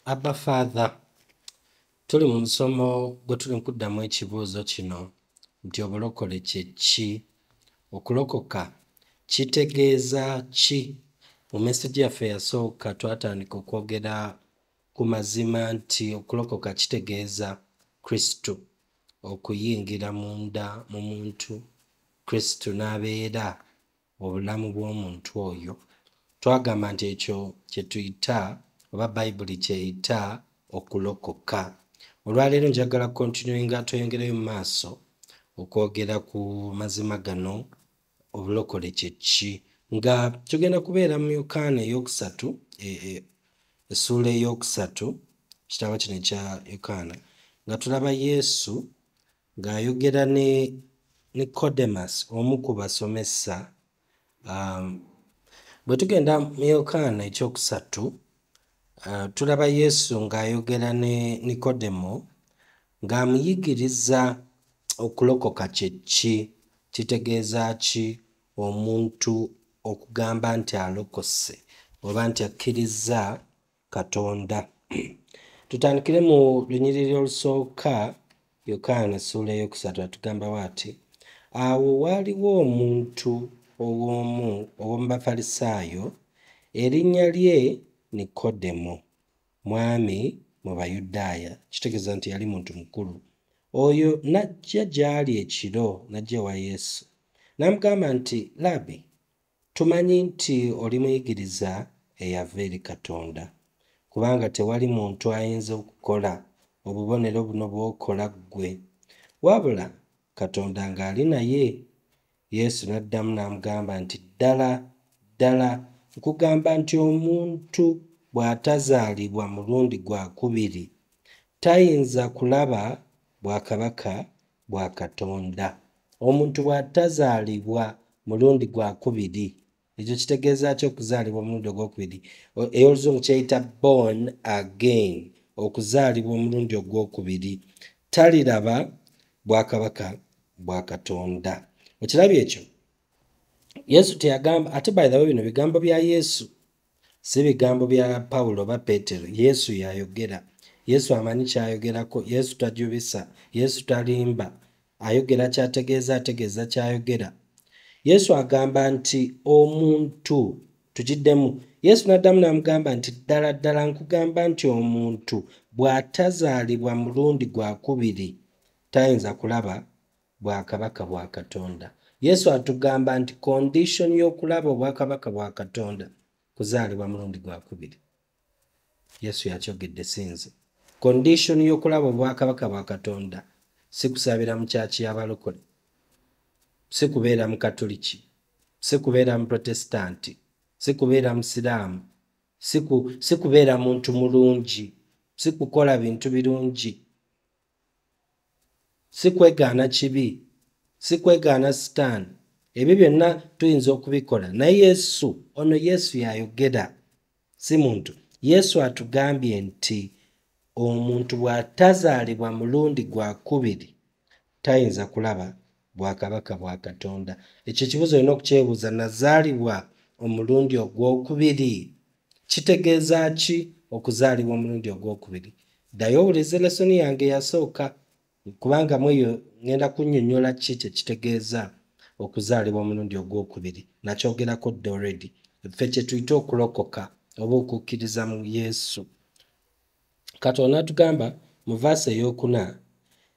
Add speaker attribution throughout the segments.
Speaker 1: Abba Father, tuli mu musomo gwe tuli mukuddamu ekibuuzo kino nti obulokole kye ki? Okulokoka kitegeeza ki? Mu message yaffe yasooka twatandika okwogera ku mazima nti okulokoka kitegeeza Kristo okuyingira munda mu muntu, Kristo n'abeera obulamu bw'omuntu oyo. Twagamba nti ekyo kye tuyita oba Bayibuli kyeyita okulokoka. Olwaleero njagala continuinga tweyongereyo mu maaso okwogera ku mazima gano, obulokole kye ki, nga tugenda kubeera mu Yokaana eyokusatu, essuula eyokusatu, kitabo kino ekya Yokaana, nga tulaba Yesu ng'ayogera ne Nicodemus, omu ku basomesa. Bwe tugenda mu Yokaana ekyokusatu, tulaba Yesu ng'ayogera ne Nikodemo ng'amuyigiriza okulokoka kye ki, kitegeeza ki omuntu okugamba nti alokose oba nti akkiriza Katonda. Tutandikire mu lunyiriri olusooka, Yokaana essuula eyokusatu atugamba bw'ati: awo waaliwo omuntu ow'omu Bafalisaayo, erinnya lye Nikodemo, mwami mu Bayudaaya, kitegeeza nti yali muntu mukulu. Oyo n'ajja gy'ali ekiro, n'ajja ewa Yesu, n'amugamba nti, Labi, tumanyi nti oli muyigiriza eyava eri Katonda, kubanga tewali muntu ayinza okukola obubonero buno bw'okola ggwe, wabula Katonda ng'ali naye. Yesu n'addamu n'amugamba nti, ddala ddala nkugamba nti omuntu bw'atazaalibwa mulundi gwakubiri tayinza kulaba bwakabaka bwa Katonda. Omuntu bw'atazaalibwa mulundi gwakubiri, ekyo kitegeeza ki okuzaalibwa omulundi ogwokubiri? Ey'Oluzungu kyeyita born again, okuzaalibwa omulundi ogwokubiri, taliraba bwakabaka bwa Katonda. Okirabye ekyo? Yesu teyagamba, ate by the way bino bigambo bya Yesu, si bigambo bya Pawulo oba Peetero. Yesu y'ayogera. Yesu amanyi ky'ayogerako. Yesu tajubisa, Yesu talimba, ayogera ky'ategeeza, ategeeza ky'ayogera. Yesu agamba nti omuntu, tukiddemu, Yesu n'addamu n'amugamba nti ddala ddala nkugamba nti omuntu bw'atazaalibwa mulundi gwakubiri tayinza kulaba bwakabaka bwa Katonda. Yesu atugamba nti condition y'okulaba obwakabaka bwa Katonda kuzaalibwa mulundi gwakubiri. Yesu yakyogedde sinze. Condition y'okulaba obwakabaka bwa Katonda si kusabira mu kyaki y'abalokole, si kubeera mu Katoliki, si kubeera mu Protestanti, si kubeera Musiraamu, si kubeera muntu mulungi, si kukola bintu birungi, si kwegaana kibi, si kwegaana Sitaani. Ebyo byonna tuyinza okubikola, naye Yesu, ono Yesu y'ayogera, si muntu. Yesu atugambye nti omuntu bw'atazaalibwa mulundi gwakubiri tayinza kulaba bwakabaka bwa Katonda. Ekyo ekibuuzo olina okukyebuuza, nazaalibwa omulundi ogwokubiri, kitegeeza ki okuzaalibwa omulundi ogwokubiri? Ddayo owulirize lesoni yange eyasooka, kubanga mu eyo ngenda kunnyonnyola ki kye kitegeeza okuzaalibwa omulundi ogwokubiri. Nakyogerako dda already. Ffe kye tuyita okulokoka oba okukkiriza mu Yesu. Katonda atugamba mu vaasi ey'okuna,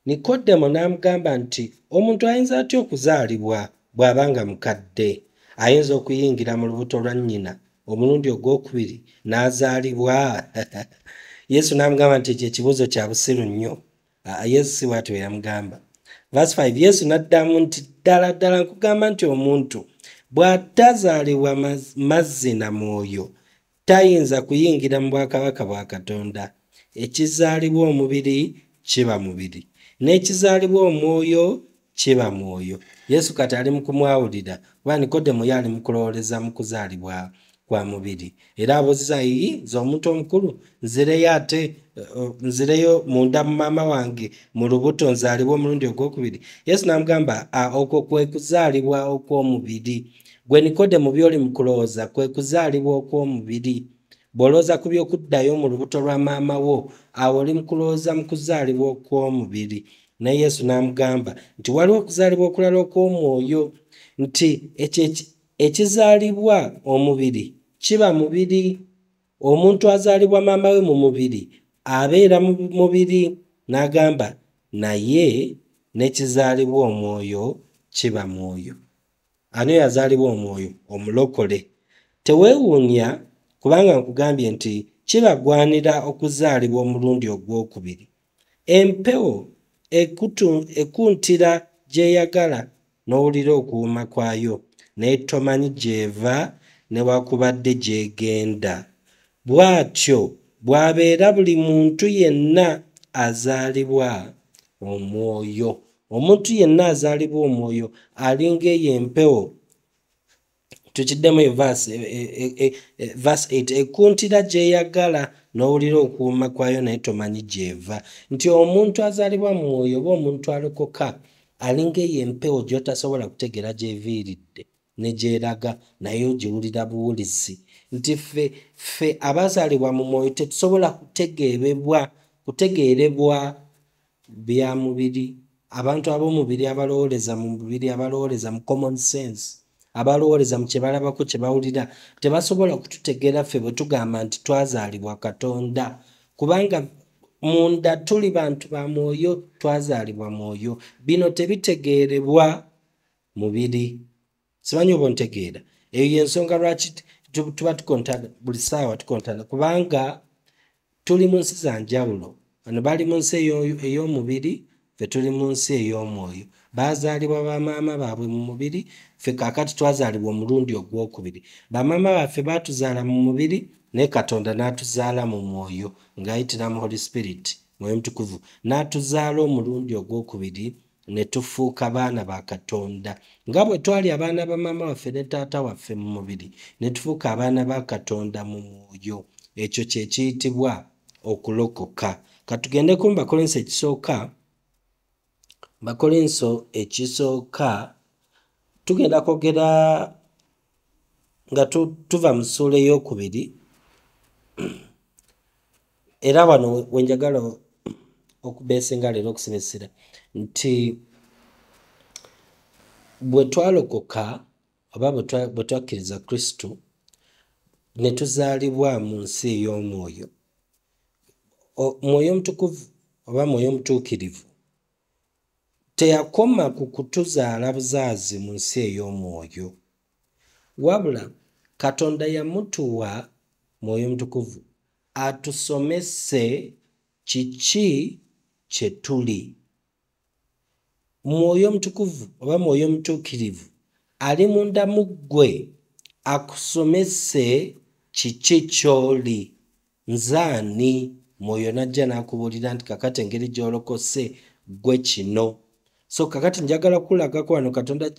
Speaker 1: Nikodemo n'amugamba nti omuntu ayinza atya okuzaalibwa bw'abanga mukadde? Ayinza okuyingira mu lubuto lwa nnyina omulundi ogwokubiri n'azaalibwa? Yesu n'amugamba nti ekyo ekibuuzo kya busiru nnyo. Yesu si bw'atyo yamugamba. Verse 5, Yesu n'addamu nti ddala ddala nkugamba nti omuntu bw'atazaalibwa mazzi na mwoyo tayinza kuyingira mu bwakabaka bwa Katonda. Ekizaalibwa omubiri kiba mubiri, n'ekizaalibwa omwoyo kiba mwoyo. Yesu kati ali mu kumwawulira, kuba Nikodemo yali mu kulowooleza mu kuzaalibwa kwa mubiri. Era abuuziza, nze omuntu omukulu nzireyo munda mu maama wange mu lubuto nzaalibwa omulundi ogwokubiri? Yesu n'amugamba, okwo kwe kuzaalibwa okw'omubiri. Gwe Nikodemo by'oli mu kulowooza kwe kuzaalibwa okw'omubiri. bw'olowooza ku by'okuddayo mu lubuto lwa maama wo, awo oli mu kulowooza mu kuzaalibwa okw'omubiri. Naye Yesu n'amugamba nti waliwo okuzaalibwa okulala okw'omwoyo, nti ekizaalibwa omubiri kiba mubiri. Omuntu azaalibwa maama we mu mubiri abeera mu mubiri. N'agamba naye n'ekizaalibwa omwoyo kiba mwoyo. Ani yazaalibwa omwoyo? Omulokole. Teweewuunya kubanga nkugambye nti kibagwanira okuzaalibwa omulundi ogwokubiri. Empewo ekuntira gy'eyagala n'owulira okuwuuma kwayo, naye tomanyi gy'eva newakubadde gy'egenda. Bw'atyo bw'abeera buli muntu yenna azaalibwa omwoyo. Omuntu yenna azaalibwa omwoyo alinga eyo empewo. Tukiddemu verse 8, ekuntira gy'eyagala n'owulira okuwuuma kwayo naye tomanyi gy'eva. Nti omuntu azaalibwa mu mwoyo oba omuntu alokoka alinga eyo empewo gy'otasobola kutegeera gy'eviiridde ne gy'eraga, naye ogiwulira buwulizi. Nti ffe abazaalibwa mu mwoyo tetusobola kutegeerebwa bya mubiri. Abantu ab'omubiri abalowooleza mu mubiri, abalowooleza mu common sense, abalowooleza mu kye balabako kye bawulira, tebasobola kututegeera ffe bwe tugamba nti twazaalibwa Katonda, kubanga munda tuli bantu ba mwoyo, twazaalibwa mwoyo. Bino tebitegeerebwa mubiri. Simanyi oba ontegeera. Eyo y'ensonga lwaki tuba tukontana buli ssaawa tukontana, kubanga tuli mu nsi za njawulo. Bano bali mu nsi ey'omubiri, ffe tuli mu nsi ey'omwoyo. Baazaalibwa bamaama baabwe mu mubiri, ffe kaakati twazaalibwa omulundi ogwokubiri. Bamaama baffe baatuzaala mu mubiri, naye Katonda n'atuzaala mu mwoyo ng'ayitira mu Holy Spirit, Mwoyo Mutukuvu, n'atuzaala omulundi ogwokubiri ne tufuuka baana ba Katonda. Nga bwe twali abaana ba maama waffe ne taata waffe mu mubiri, ne tufuuka abaana ba Katonda mu mwoyo. Ekyo kye kiyitibwa okulokoka. Katugende ku Bakolinso ekisooka. Bakolinso ekisooka tugenda kwogera nga tuva mu ssuula ey'okubiri. Era wano wenjagala okubeesinga leero okusibisira nti bwe twalokoka oba bwe twakkiriza Kristo ne tuzaalibwa mu nsi ey'omwoyo, Mwoyo Mutukuvu oba Mwoyo Mutuukirivu teyakoma ku kutuzaala buzaazi mu nsi ey'omwoyo, wabula Katonda yamutuwa Mwoyo Mutukuvu atusomese kiki kye tuli. Mwoyo Mutukuvu oba Mwoyo Mutuukirivu ali munda mu ggwe akusomese kiki ky'oli. Nzaani? Mwoyo najja n'akubuulira nti kakati engeri gy'olokose ggwe kino. So kakati njagala kulagako wano Katonda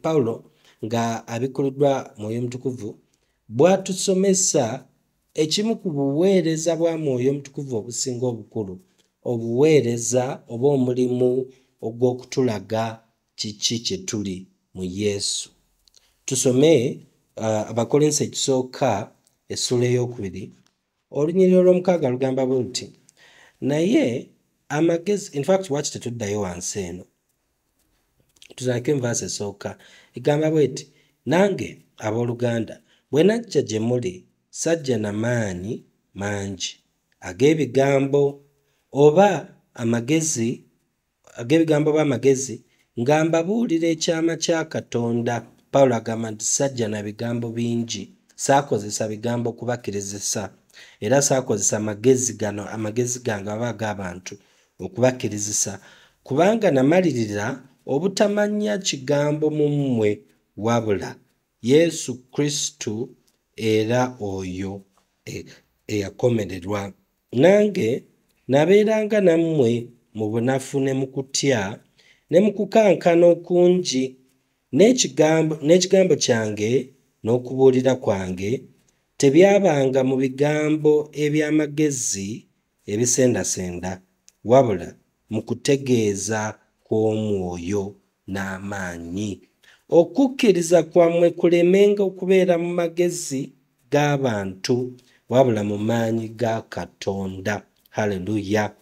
Speaker 1: Pawulo nga abikuliddwa Mwoyo Mutukuvu bw'atusomesa ekimu ku buweereza bwa Mwoyo Mutukuvu obusinga obukulu, obuweereza oba omulimu ogw'okutulaga kiki kye tuli mu Yesu. Tusome Abakolinso ekisooka essuula ey'okubiri olunyiriri olw'omukaaga lugamba bwe luti, naye amagezi, in fact waki tetuddayo wansi eno, tuzalake envaasi esooka egamba bweti, nange abooluganda bwe najja gye muli sajja na maanyi mangi ag'ebigambo oba amagezi nga mbabuulira ekyama kya Katonda. Pawulo agamba nti sajja na bigambo bingi, saakozesa bigambo kubakirizisa, era saakozesa amagezi gange aba ag'abantu okubakirizisa, kubanga namalirira obutamanya kigambo mu mmwe wabula Yesu Kristo era oyo eyakomererwa. Nange nabeeranga nammwe mu bunafu ne mu kutya ne mu kukankana okungi, n'ekigambo kyange n'okubuulira kwange tebyabanga mu bigambo eby'amagezi ebisendasenda, wabula mu kutegeeza kw'Omwoyo n'amaanyi. Okukkiriza kwammwe kulemenga okubeera mu magezi g'abantu, wabula mu maanyi ga Katonda. Haleluya.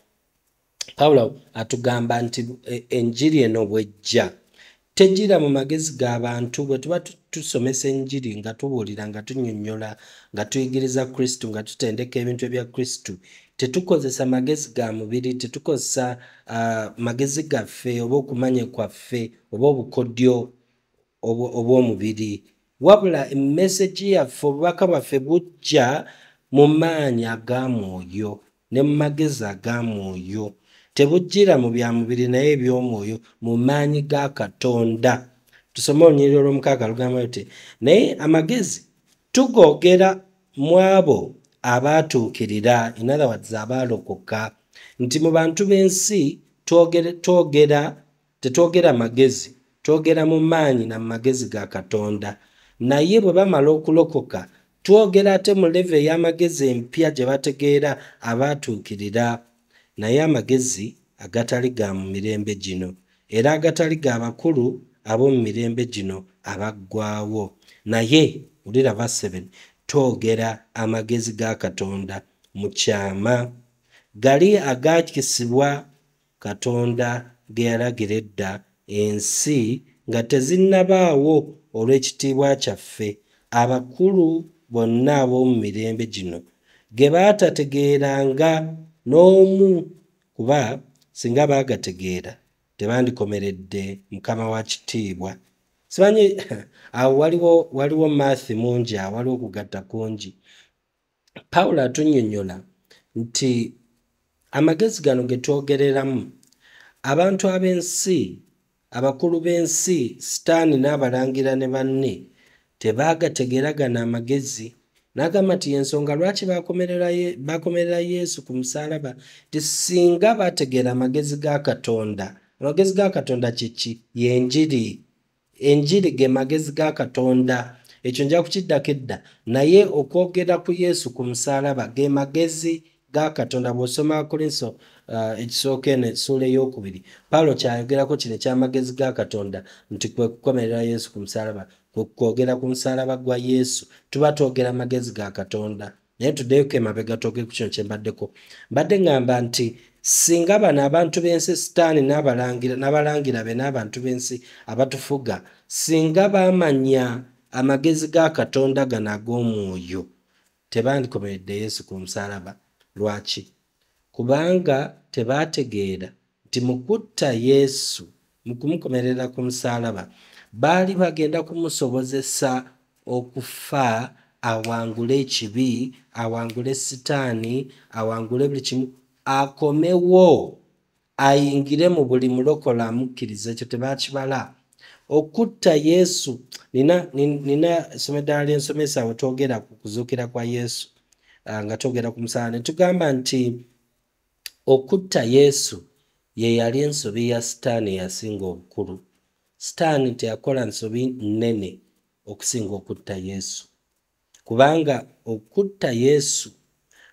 Speaker 1: Pawulo atugamba nti enjiri eno bwejja tejjira mu magezi g'abantu. Bwe tuba tusomesa enjiri nga tubuulira, nga tunnyonnyola, nga tuyigiriza Kristo, nga tutendeka ebintu ebya Kristo, tetukozesa magezi ga mubiri, tetukozesa magezi gaffe oba okumanya kwaffe oba obukodyo obw'omubiri, wabula emmeseji yaffe, obubaka bwaffe bujja mu maanyi aga Mwoyo ne mu magezi aga Mwoyo. Tebujjira mu bya mubiri naye eby'omwoyo, mu maanyi ga Katonda. Tusome Olunyiriri olw'omukaaga lugamba luti, naye amagezi tugoogera mu abo abaatuukirira, in other words abaalokoka, nti mu bantu b'ensi tetwogera magezi, twogera mu maanyi na mu magezi ga Katonda. Naye bwe bamala okulokoka twogera ate mu leve ey'amagezi empya gye bategeera abaatuukirira. Naye amagezi agatali ga mu mirembe gino, era agatali ga bakulu ab'omu mirembe gino abaggwaawo. Naye wulira verse 7, twogera amagezi ga Katonda mu kyama, gali agaakisibwa Katonda ge yalagira edda ensi nga tezinnabaawo olw'ekitiibwa kyaffe, abakulu bonna ab'omu mirembe gino ge baatategeeranga n'omu, kuba singa baagategeera tebandikomeredde Mukama wa kitiibwa. Simanyi awo waliwo maathi mungi, awo waliwo okugatta kungi. Pawulo atunnyonnyola nti amagezi gano ge twogereramu, abantu ab'ensi, abakulu b'ensi, Sitaani n'abalangira ne banne tebaagategeera gano amagezi. N'agamba nti y'ensonga lwaki bakomerera Yesu ku musaalaba, ti singa bategeera amagezi ga Katonda. Amagezi ga Katonda kiki? Y'enjiri. Enjiri ge magezi ga Katonda. Ekyo nja kukiddako edda. Naye okwogera ku Yesu ku musaalaba ge magezi ga Katonda. Bw'osoma Korinso ekisooka eno essuula ey'okubiri, Pawulo kyayogerako kino eky'amagezi ga Katonda nti kwe kukomerera Yesu ku musaalaba, kwe kwogera ku musaalaba gwa Yesu, tuba twogera amagezi ga Katonda. Naye tuddeyoko emabega twogere ku kino kye mbaddeko. Mbadde ngamba nti singa bano abantu b'ensi, Sitaani n'abalangira be n'abantu b'ensi abatufuga, singa baamanya amagezi ga Katonda gano ag'omwoyo, tebandikomeredde Yesu ku musaalaba. Lwaki? Kubanga tebaategeera nti mu kutta Yesu, mu kumukomerera ku musaalaba, baali bagenda kumusobozesa okufa, awangule ekibi, awangule Sitaani, awangule buli kimu, akomewo ayingire mu buli mulokola amukkiriza. Ekyo tebaakibala. Okutta Yesu, nina essomo eddala ly'ensomesa awo twogera ku kuzuukira kwa Yesu, nga twogera ku musaalaba ne tugamba nti okutta Yesu ye yali ensobi ya Sitaani eyasinga obukulu. Sitaani teyakola nsobi nnene okusinga okutta Yesu, kubanga okutta Yesu,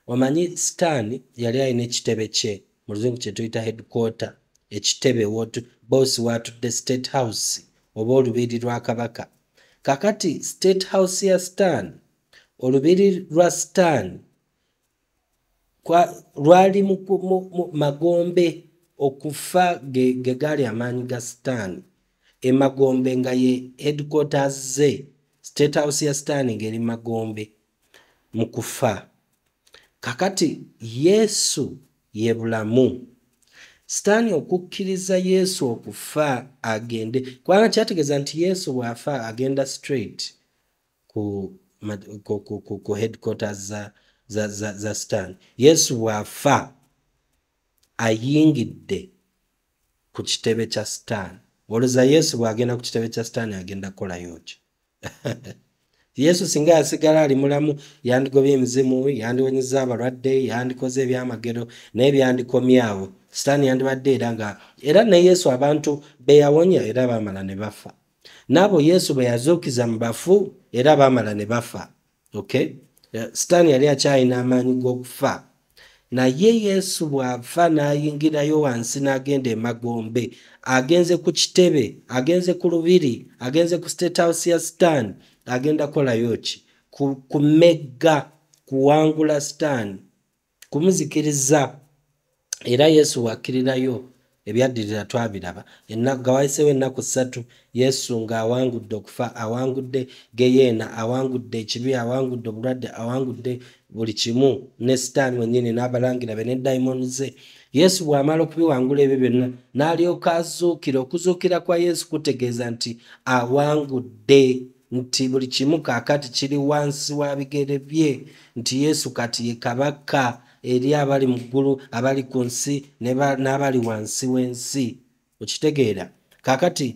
Speaker 1: omanyi Sitaani yali alina ekitebe kye, mu luzungu kye tuyita headquarter, ekitebe boosi w'atudde State House oba olubiri lwa kabaka. Kakati State House ya Sitaani, olubiri lwa Sitaani lwali mu magombe, okufa ge gaali amaanyi ga Sitaani. Emagombe nga ye headquarters ze, State House ya Sitaani ng'eri magombe mu kufa. Kakati Yesu ye bulamu. Sitaani okukkiriza Yesu okufa agende, kubanga kyategeeza nti Yesu bw'afa agenda straight ku headquarters za Sitaani. Yesu bw'afa ayingidde ku kitebe kya Sitaani. Olowooza Yesu bw'agenda ku kitebe kya Sitaani agenda kukolayo ki? Yesu singa yasigala ali mulamu, yandigobye emizimu, yandiwonyezza abalwadde, yandikoze ebyamagero, naye byandikomyawo. Sitaani yandibadde era ne Yesu abantu be yawonya era baamala ne bafa. N'abo Yesu be yazuukiza mu bafu era baamala ne bafa. Okay? Sitaani yali akyalina amaanyi g'okufa. Naye Yesu bw'afa n'ayingirayo wansi n'agenda emagombe, agenze ku kitebe, agenze ku lubiri, agenze ku State House ya Sitaani, agenda kolayo ki? Kumegga, kuwangula Sitaani, kumuzikiriza. Era Yesu wakkirirayo ebyaddirira twabiraba. Nga wayiseewo ennaku 3 Yesu ng'awangudde okufa, awangudde geyeena, awangudde ekibi, awangudde obulwadde, awangudde buli kimu, ne Sitaani wennyini n'abalangira be ne dayimooni ze. Yesu bw'amala okubiwangula ebyo byonna n'alyoka azuukira. Okuzuukira kwa Yesu kutegeeza nti awangudde, nti buli kimu kaakati kiri wansi wa bigere bye, nti Yesu kati ye kabaka eri abali mu ggulu, abali ku nsi n'abali wansi w'ensi. Okitegeera? Kaakati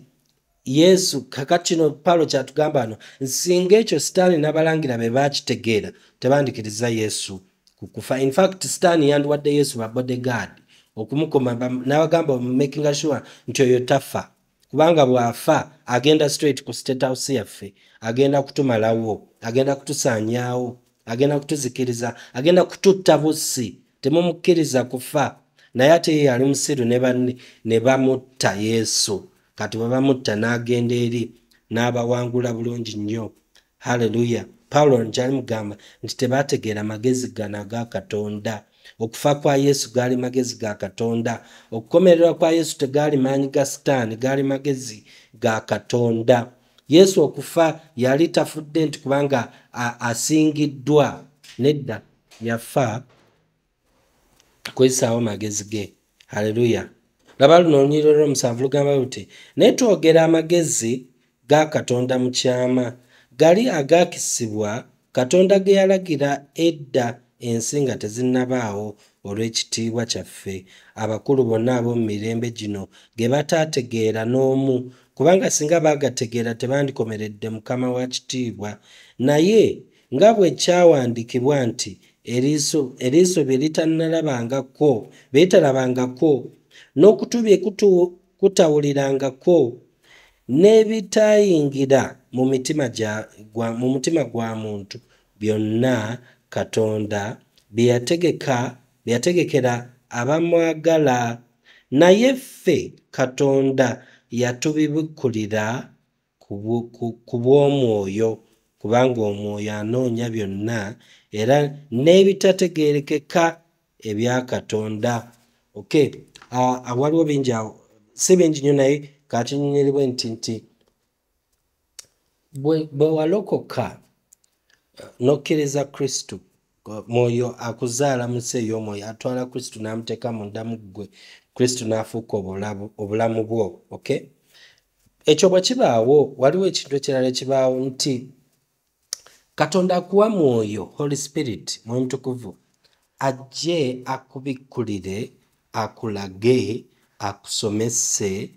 Speaker 1: Yesu, kakati kino Pawulo kyatugamba wano, singa ekyo Sitaani n'abalangira be baakitegeera tebandikiriza Yesu kukufa. In fact Sitaani yandiwadde Yesu ba bodyguard okumukoma, n'abagamba making sure nti oyo tafa, kubanga bw'afa agenda straight ku State House yaffe, agenda kutumalawo, agenda kutusaanyaawo, agenda kutuzikiriza, agenda kututta bussi, temumukkiriza kufa. Naye ate ye yali musiru ne banne ne bamutta Yesu. Kati bwe bamutta n'agenda eri n'abawangula bulungi nnyo. Haleluya. Pawulo nkyali mugamba nti tebaategeera magezi gano aga Katonda. Okufa kwa Yesu gaali magezi ga Katonda. Okukomererwa kwa Yesu tegaali maanyi ga Sitaani, gaali magezi ga Katonda. Yesu okufa yali tafudde nti kubanga asingiddwa. Nedda, yafa kwesaawo magezi ge. Haleluya. Laba luno olunyiriro lw'omusanvu lugamba luti, naye twogera amagezi ga Katonda mu kyama, gali agaakisibwa Katonda ge yalagira edda ensi nga tezinnabaawo olw'ekitiibwa kyaffe, abakulu bonna ab'omu mirembe gino ge bataategeera n'omu, kubanga singa baagategeera tebandikomeredde Mukama wa kitiibwa. Naye nga bwe kyawandiikibwa nti, eriiso bye litalabangako, n'okutu bye kutawulirangako, n'ebitaayingira mu mutima gwa muntu, byonna Katonda bye yategekera abamwagala. Naye ffe Katonda yatubibikkulira ku bw'Omwoyo, kubanga Omwoyo anoonya byonna era n'ebitategeerekeka ebya Katonda. Okay. Waliwo bingi awo, si bingi nnyo naye kakinyonyolerwe nti bwe walokoka n'okkiriza Kristo, Mwoyo akuzaala mu nsi ey'Omwoyo, atwala Kristo n'amuteeka munda mu ggwe, Kristo n'afuuka obulamu bwo. Okay? Ekyo bwe kibaawo, waliwo ekintu ekirala ekibaawo nti Katonda akuwa Mwoyo, Holy Spirit, Mwoyo Mutukuvu, ajje akubikkulire, akulage, akusomese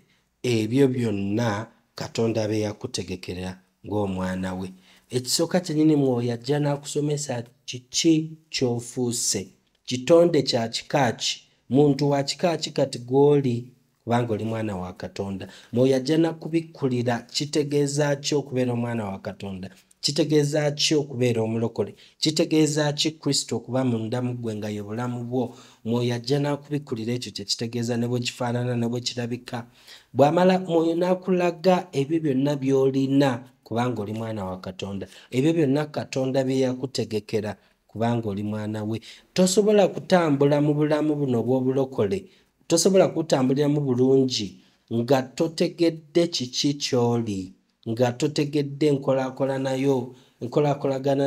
Speaker 1: ebyo byonna Katonda be yakutegekera ng'omwana we. Ekisooka kyennyini Mwoyo ajja n'akusomesa kiki ky'ofuuse, kitonde kya kika ki, muntu wa kika ki kati gw'oli, kubanga oli mwana wa Katonda. Mwoyo ajja n'akubikkulira kitegeeza ki okubeera omwana wa Katonda, kitegeeza ki okubeera omulokole, kitegeeza ki Kristo okuba munda mu ggwe nga ye bulamu bwo. Mwoyo ajja n'akubikkulira ekyo kye kitegeeza, ne bwe kifaanana, ne bwe kirabika. Bw'amala Mwoyo n'akulaga ebyo byonna by'olina, kubanga oli mwana wa Katonda. Ebyo byonna Katonda bye yakutegekera, kubanga oli mwana we. Tosobola kutambula mu bulamu buno obw'obulokole, tosobola kutambuliramu bulungi nga totegedde kiki ky'oli, nga totegedde enkolaakolagana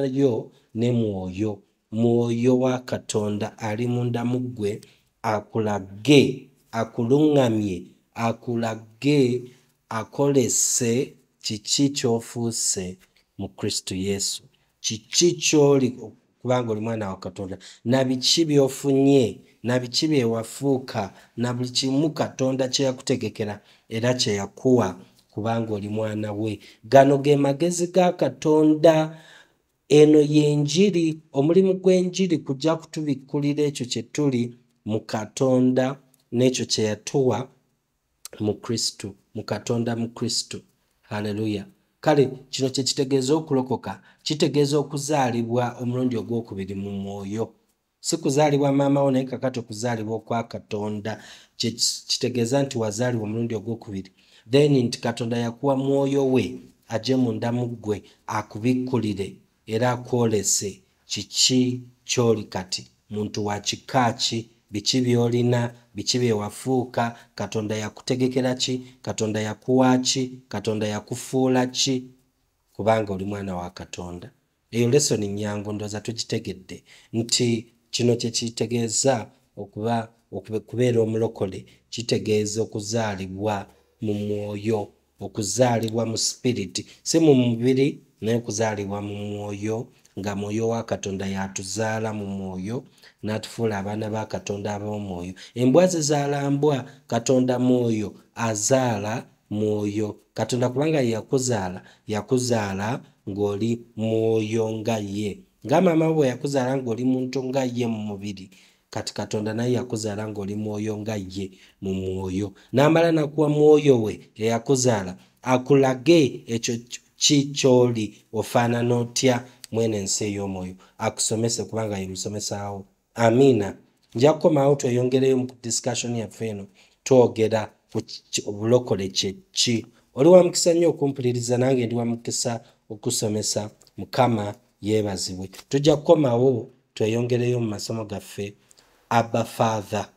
Speaker 1: yo ne Mwoyo. Mwoyo wa Katonda ali munda mu ggwe, akulage, akuluŋŋamye, akulage, akolese kiki ky'ofuuse mu Kristo Yesu, kiki ky'oli kubanga oli mwana wa Katonda, na biki by'ofunye, na biki bye wafuuka, na buli kimu Katonda kye yakutegekera era kye yakuwa, kubanga oli mwana we. Gano ge magezi ga Katonda. Eno y'enjiri. Omulimu gw'enjiri kujja kutubikkulira ekyo kye tuli mu Katonda n'ekyo kye yatuwa mu Kristo, mu Katonda mu Kristo. Haleluya. Kale kino kye kitegeeza okulokoka, kitegeeza okuzaalibwa omulundi ogwokubiri mu Mwoyo. Si kuzaalibwa maama wo naye kakati okuzaalibwa okwa Katonda. Kitegeeza nti wazaalibwa omulundi ogwokubiri. Then nti Katonda yakuwa Mwoyo we ajje munda mu ggwe akubikkulire era akwolese kiki kyoli kati muntu wa kikaaki biki byolina biki byewafuuka Katonda yakutegekera ki Katonda yakuwa ki Katonda yakufuula ki kubanga oli mwana wa Katonda. Eyo lesoni nyangu ndoza tugitegedde nti kino kye kitegeeza kubeera omulokole kitegeeza okuzaalibwa mu mwoyo okuzaalibwa mu spirit si mu mubiri naye okuzaalibwa mu mwoyo nga mwoyo wa Katonda yatuzaala mu mwoyo n'atufuula abaana ba Katonda ab'omwoyo. Embwa zizaala mbwa Katonda mwoyo azaala mwoyo Katonda kubanga yakuzaala ng'oli mwoyo nga ye nga maama bwe yakuzaala ng'oli muntu nga ye mu mubiri kati Katonda naye yakuzaala ng'oli mwoyo nga ye mu mwoyo n'amala nakuwa mwoyo we eyakuzaala akulage ekyo ky'oli ofaanana otya mwene ensi ey'omwoyo akusomese kubanga ye musomesaawo. Amiina. Nja kukomawo tweyongereyo mu discussion yaffe eno twogera ku obulokole kye ki. Oli wa mukisa nnyo okumpuliriza nange ndi wa mukisa okusomesa. Mukama yeebazibwe. Tujja kukomawo tweyongereyo mu masomo gaffe Abba Father.